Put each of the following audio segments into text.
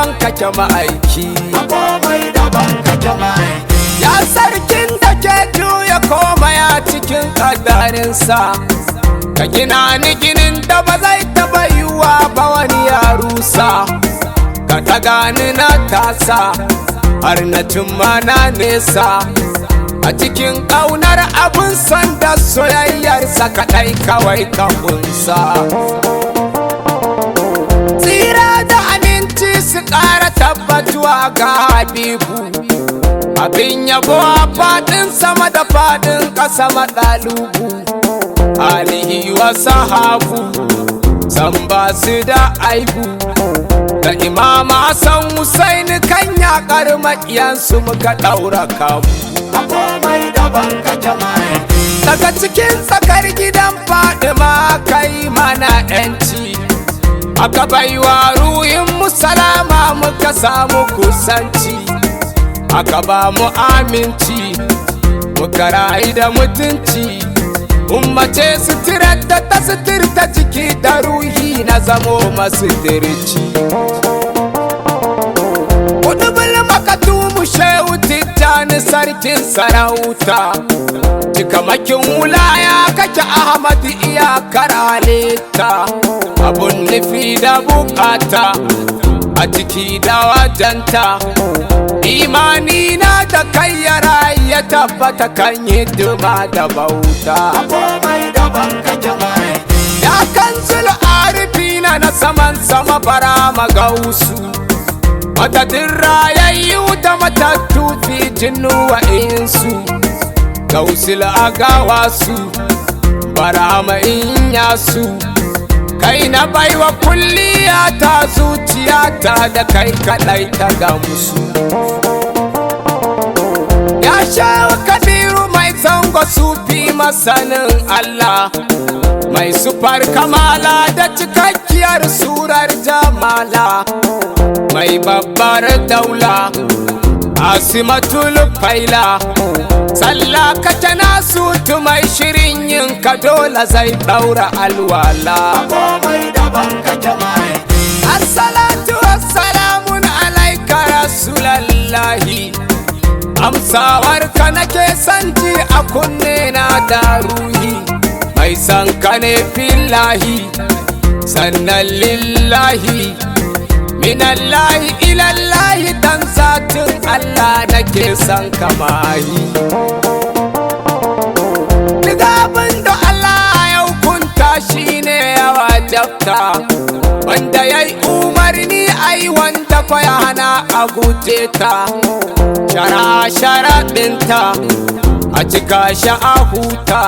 daban kake ma'aiki, komai daban kake ma'aiki. ya sarkin da ke juya komai a cikin ƙaddarinsa. Ka gina ni ginin da ba zai taɓa yiwuwa ba wani ya rusa. Ka ɗaga ni na tasa har na cimma na nesa, a cikin ƙaunar abin son da soyayyarsa kaɗai kawai ka kunsa. Tsira da aminci su ƙara tabbatuwa ga Habibu, abin yabo a faɗin sama da faɗin ƙasa maɗalubu. Alihi wa sahabu san ba su da aibu, da Imama Hassan Husaini kan yaƙar maƙiyansu muka ɗaura kamu. Komai daban kake ma'aiki. Daga cikin tsakar gidan Fadeema kai mana ‘yanci, aka baiwa ruhin mu salama muka samu kusanci, aka ba mu aminci muka rayu da mutunci. Ummace suturar da ta suturta jiki da ruhi na zamo masu dirci. Kudubul makatumu shehu Tijjani sarkin sarauta, cikamakin wulaya kake Ahmadu iyakar halitta. Abun nufi da bukata a ciki da wajenta, imani na da kai ya tabbata kan hidima da bauta. Komai daban kake ma'aiki. Ya kanzul arifina na saman sama bara magausu, madadin rayayyu da matattu fi jinnu wa insu. Gausul agawa su bara ma inyasu, kai na baiwa kulliya ta zuciyata da kai kadai ta gamsu. Ya shawo Kabiru mai zango sufi masanin Allah, mai sufar kamala da cikakkiyar surar jamala, mai babbar daula asimatul faila. Sallah ka tana sutu mai shirin yin ka dole zai daura alwala. Komai daban kake ma'aiki. Assalatu wassalamun alaika rasulallahi, amsawar ka nake sanji a kunne na da ruhi. Mai san ka ne fillahi sannan lillahi, minallahi ilallahi dan zatin Allah nake san ka mahi. Duk abin da Allah ya hukunta shi ne ya wajabta, wanda ya yi umarni ai wanda kwa ya hana a guje ta. Shara-sharaɗinta a cika shi a huta,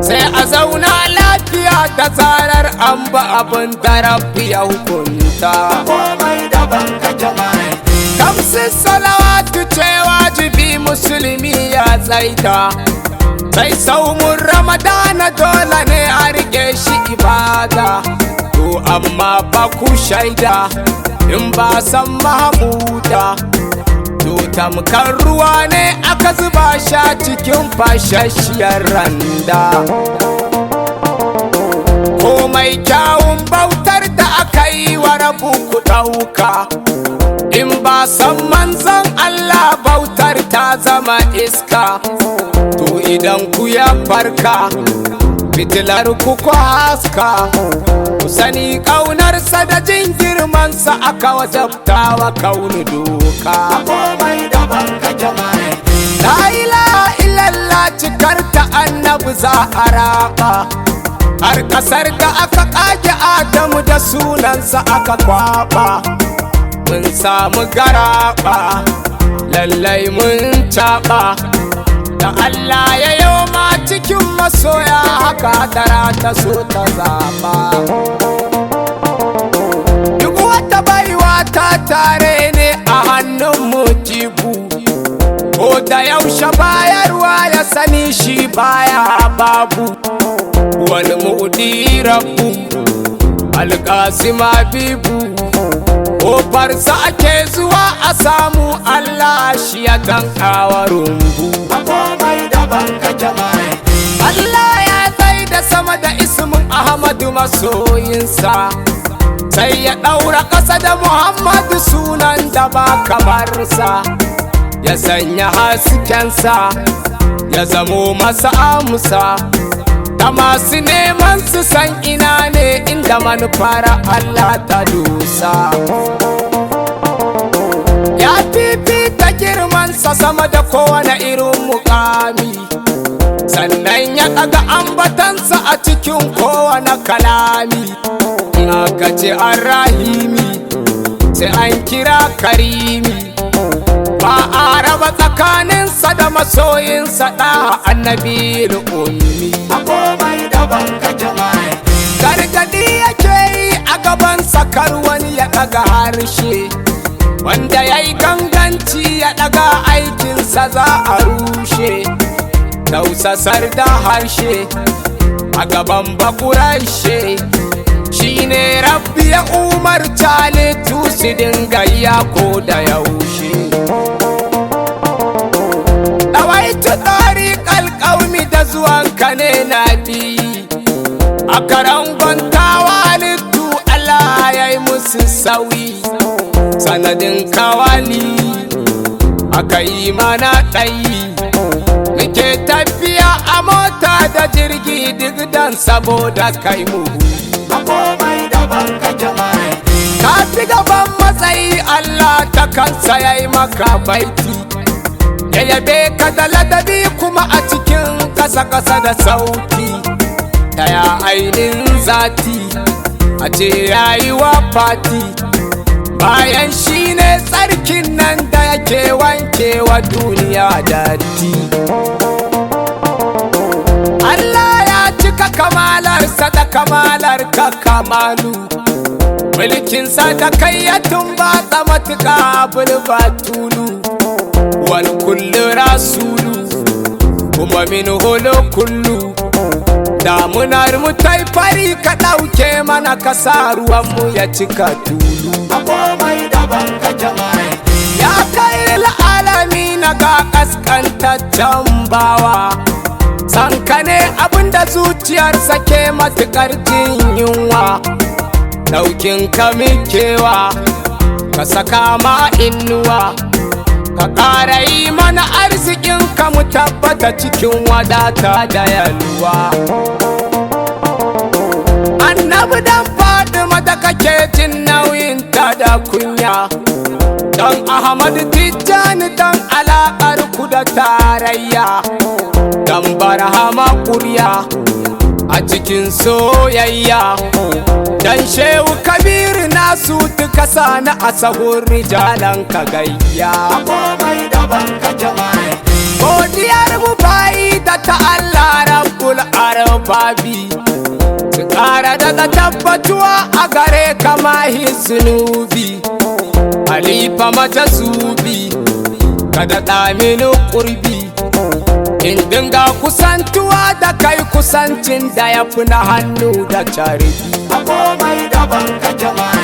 sai a zauna lafiya da zarar an ba abin da Rabbi ya hukunta. Komai daban kake ma'aiki. Kamsin salawatu ce wajibi musulmi ya tsaida, sai saumun Ramadana dole ne a rike shi ibada. To amma ba ku shaida in ba san Mahmuda, to tamkar ruwa ne aka zuba sha cikin fashashiyar randa. Komai kyawun bautar da aka yi wa Rabu ku ɗauka, in ba san manzon Allah bautar ta zama iska. To idan ku ya farka fitilar ku haska, ku sani ƙaunarsa da jin girmansa aka wajabta wa kaunu doka. Komai daban kake ma'aiki. La ilaha illallah cikar ta annabi za a raba, har ƙasar da aka ƙage Adamu da sunansa aka kwaba. Mun samu garaba lallai mun caɓa, da Allah ya yoma cikin masoya haka tara ta so ta zaba. Duk wata baiwa ta tare ne a hannun mujibu, ko da yaushe bayarwa ya sani shi baya babu. Wani mu'udirabu alƙasima bibu, ƙofarsa ake zuwa a samu Allah shi ya tankawa rumbu. Komai daban kake ma'aiki. Allah ya tsaye da sama da ismin Ahmadu masoyinsa, sai ya ɗaura ƙasa da Muhammadu sunan da ba kamarsa, ya sanya haskensa ya zamo masa amsa da masu neman su san ina ne inda manufar Allah ta dosa. Ya fifita girmansa sama da kowane irin mukami, sannan ya ɗaga ambatansa a cikin kowane kalami. In aka ce Ar-Rahimi sai an kira Karimi, ba a raba tsakaninsa da masoyinsa ɗa Annabi ummi. A komai daban kake mahaifi, Gargadi yake yi a gaban sakar wani ya ɗaga harshe, wanda ya yi ganganci ya ɗaga aikinsa za a rushe. Tausasar da harshe a gaban bakurashe, shi ne Rabbi ya umarta halittu su dinga ko da yaushe. Ɗawaitu tariƙal ƙaumi da zuwanka ne na biyi, a karan gwantawa halittu Allah ya yi musu sauyi. Sanadin kawali aka yi mana ɗayi, muke tafiya a mota da jirgi duk dan saboda kai mu. a komai daban kake mahaifi, Ka fi gaban matsayi Allah ta kansa ya yi maka baiti, ya yabe ka da ladabi kuma a cikin ƙasa-ƙasa da sauti. Ta ya ainihin zati a ce ya yi wa fati, bayan shi ne tsarkin nan da yake wankewa duniya datti. Allah ya cika kamalarsa da kamalar ka kamalu, mulkinsa da kai ya tumbatsa matuƙa bulbatulu. Wal kullu rasulu kuma min holo kullu, damunar mu tai fari ka ɗauke mana kasa ruwanmu ya cika tulu. a komai daban kake mahaifi, Ya kai al'alami na ga kaskantaccen bawa, sanka ne abinda zuciyarsa ke matuƙar jin yunwa. Ɗaukin ka mikewa ka saka ma inuwa, ka ƙara yi mana arzikin ka mu tabbata cikin wadata da yalwa. Annabi dan Fadeema da kake jin nauyin ta da kunya, dan Ahmadu Tijjani dan alaƙar ku da tarayya, dan Barhama ƙurya a cikin soyayya, dan Shehu Kabiru nasu duka sana a sahun rijalan ka gayya. a komai daban kake mahaifi, Godiyar mu bayi da ta Allah Rabbul Arbabi, su ƙara daga tabbatuwa a gare ka mahi zunubi. Halifa Majazubi ka daɗa mini ƙurbi, in dinga kusantuwa da kai kusancin da ya fi na hannu da carbi. a komai daban kake mahaifi.